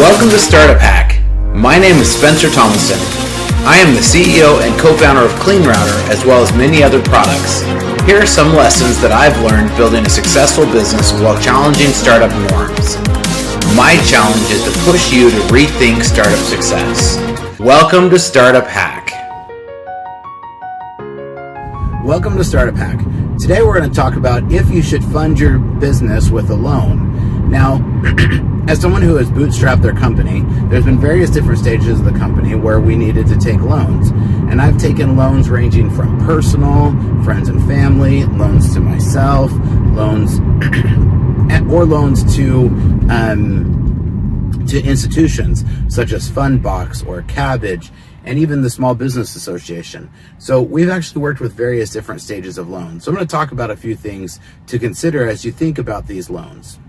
Welcome to StartupHakk. My name is Spencer Thomason. I am the CEO and co-founder of CleanRouter, as well as many other products. Here are some lessons that I've learned building a successful business while challenging startup norms. My challenge is to push you to rethink startup success. Welcome to StartupHakk. Welcome to StartupHakk. Today we're going to talk about if you should fund your business with a loan. Now, as someone who has bootstrapped their company, there's been various different stages of the company where we needed to take loans. And I've taken loans ranging from personal, friends and family, loans to myself, loans or loans to institutions such as Fundbox or Kabbage, and even the Small Business Association. So we've actually worked with various different stages of loans. So I'm going to talk about a few things to consider as you think about these loans.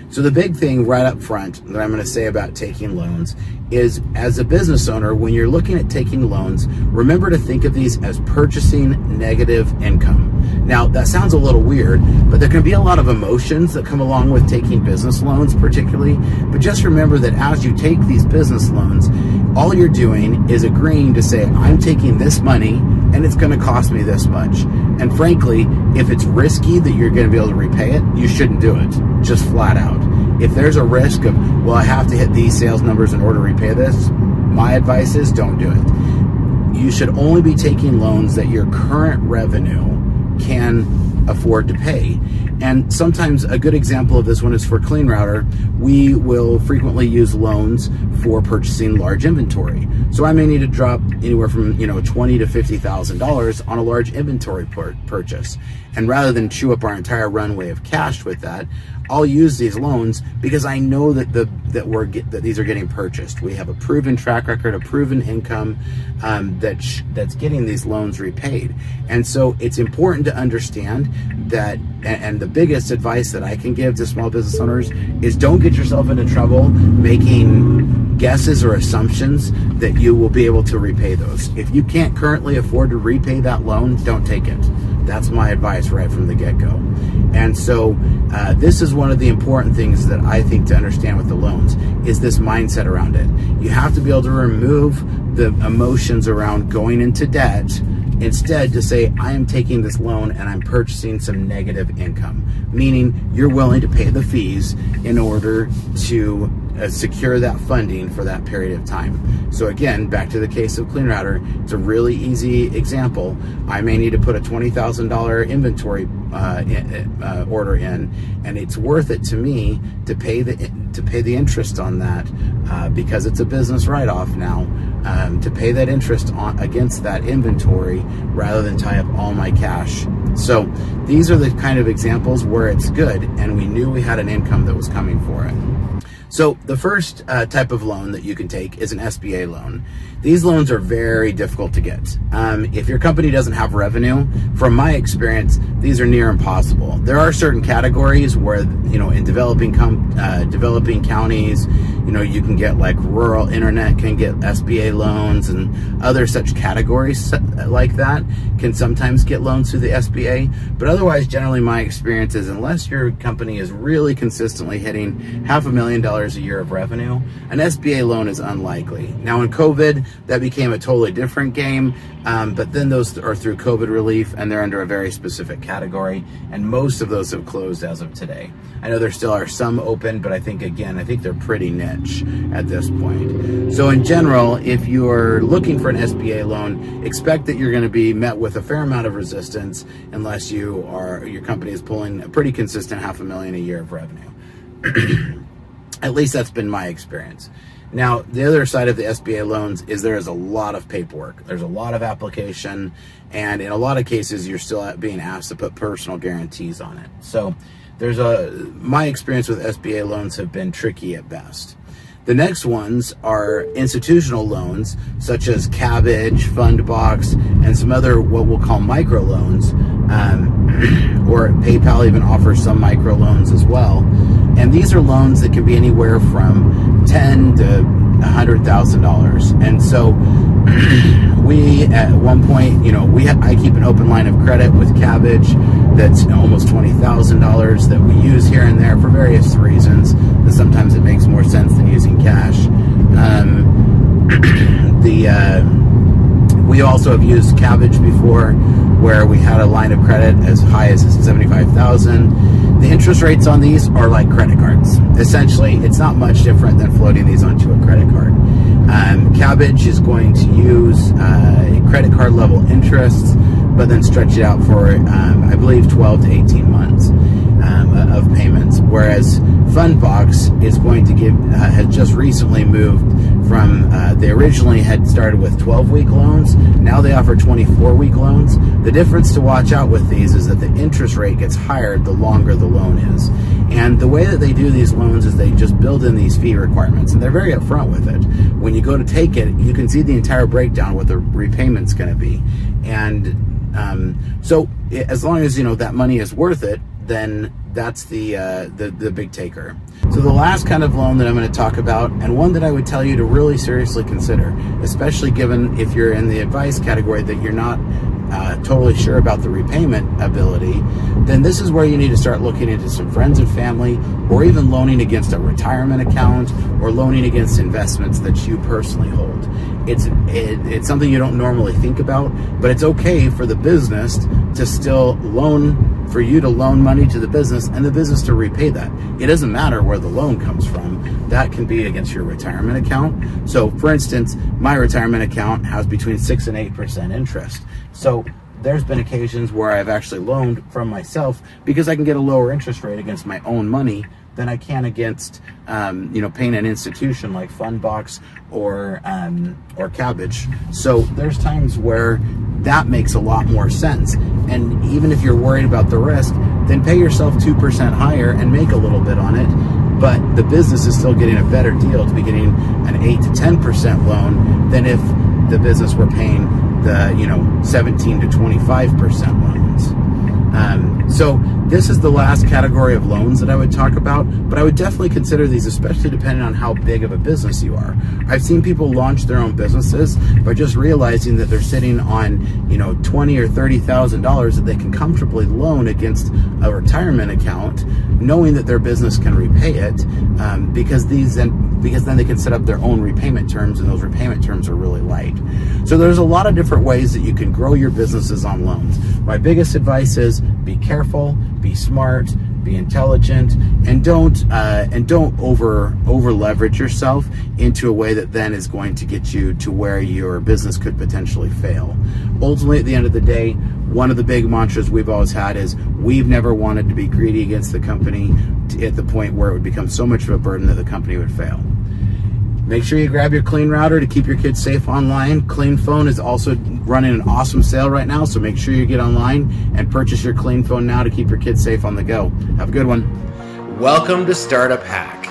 So the big thing right up front that I'm going to say about taking loans is, as a business owner, when you're looking at taking loans, remember to think of these as purchasing negative income. Now, that sounds a little weird, but there can be a lot of emotions that come along with taking business loans particularly. But just remember that as you take these business loans, all you're doing is agreeing to say, I'm taking this money and it's going to cost me this much. And frankly, if it's risky that you're going to be able to repay it, you shouldn't do it, just flat out. If there's a risk of, well, I have to hit these sales numbers in order to repay this, my advice is don't do it. You should only be taking loans that your current revenue can afford to pay. And sometimes a good example of this one is for CleanRouter. We will frequently use loans for purchasing large inventory. So I may need to drop anywhere from $20,000 to $50,000 on a large inventory purchase. And rather than chew up our entire runway of cash with that, I'll use these loans because I know that that these are getting purchased. We have a proven track record, a proven income that's getting these loans repaid. And so it's important to understand that, and the biggest advice that I can give to small business owners is don't get yourself into trouble making guesses or assumptions that you will be able to repay those. If you can't currently afford to repay that loan, don't take it. That's my advice right from the get-go. And so this is one of the important things that I think to understand with the loans is this mindset around it. You have to be able to remove the emotions around going into debt, instead to say, I am taking this loan and I'm purchasing some negative income, meaning you're willing to pay the fees in order to secure that funding for that period of time. So again, back to the case of CleanRouter, it's a really easy example. I may need to put a $20,000 inventory order in, and it's worth it to me to pay the interest on that because it's a business write-off now, to pay that interest against that inventory rather than tie up all my cash. So these are the kind of examples where it's good and we knew we had an income that was coming for it. So the first type of loan that you can take is an SBA loan. These loans are very difficult to get. If your company doesn't have revenue, from my experience, these are near impossible. There are certain categories where, in developing counties, you can get like rural internet can get SBA loans, and other such categories like that can sometimes get loans through the SBA. But otherwise, generally my experience is unless your company is really consistently hitting $500,000 a year of revenue, an SBA loan is unlikely. Now in COVID, that became a totally different game, but then those are through COVID relief and they're under a very specific category, and most of those have closed as of today. I know there still are some open, but I think they're pretty niche at this point. So in general, if you're looking for an SBA loan, expect that you're going to be met with a fair amount of resistance unless your company is pulling a pretty consistent $500,000 a year of revenue. At least that's been my experience. Now, the other side of the SBA loans is there is a lot of paperwork. There's a lot of application, and in a lot of cases, you're still being asked to put personal guarantees on it. So my experience with SBA loans have been tricky at best. The next ones are institutional loans, such as Kabbage, Fundbox, and some other what we'll call micro loans, or PayPal even offers some micro loans as well. And these are loans that can be anywhere from $10,000 to $100,000. And so we, at one point, I keep an open line of credit with Kabbage that's almost $20,000 that we use here and there for various reasons. Sometimes it makes more sense than using cash. We also have used Kabbage before, where we had a line of credit as high as 75,000. The interest rates on these are like credit cards. Essentially, it's not much different than floating these onto a credit card. Kabbage is going to use credit card level interests, but then stretch it out for, I believe, 12 to 18 months of payments. Whereas Fundbox is going to give, has just recently moved from, they originally had started with 12-week loans. Now they offer 24-week loans. The difference to watch out with these is that the interest rate gets higher the longer the loan is. And the way that they do these loans is they just build in these fee requirements, and they're very upfront with it. When you go to take it, you can see the entire breakdown, what the repayment's going to be. And so as long as, you know, that money is worth it, then that's the big taker. So the last kind of loan that I'm going to talk about, and one that I would tell you to really seriously consider, especially given if you're in the advice category that you're not totally sure about the repayment ability, then this is where you need to start looking into some friends and family, or even loaning against a retirement account, or loaning against investments that you personally hold. It's something you don't normally think about, but it's okay for the business to still loan, for you to loan money to the business and the business to repay that. It doesn't matter where the loan comes from. That can be against your retirement account. So for instance, my retirement account has between 6 and 8% interest. So there's been occasions where I've actually loaned from myself because I can get a lower interest rate against my own money than I can against, paying an institution like Fundbox or Kabbage. So there's times where that makes a lot more sense. And even if you're worried about the risk, then pay yourself 2% higher and make a little bit on it. But the business is still getting a better deal to be getting an 8 to 10% loan than if the business were paying the 17 to 25% loans. So this is the last category of loans that I would talk about, but I would definitely consider these, especially depending on how big of a business you are. I've seen people launch their own businesses by just realizing that they're sitting on, $20,000 or $30,000 that they can comfortably loan against a retirement account, knowing that their business can repay it, because then they can set up their own repayment terms, and those repayment terms are really light. So there's a lot of different ways that you can grow your businesses on loans. My biggest advice is be careful, be smart, be intelligent, and don't over leverage yourself into a way that then is going to get you to where your business could potentially fail. Ultimately, at the end of the day, one of the big mantras we've always had is we've never wanted to be greedy against the company at the point where it would become so much of a burden that the company would fail. Make sure you grab your CleanRouter to keep your kids safe online. CleanPhone is also running an awesome sale right now, so make sure you get online and purchase your CleanPhone now to keep your kids safe on the go. Have a good one. Welcome to StartupHakk.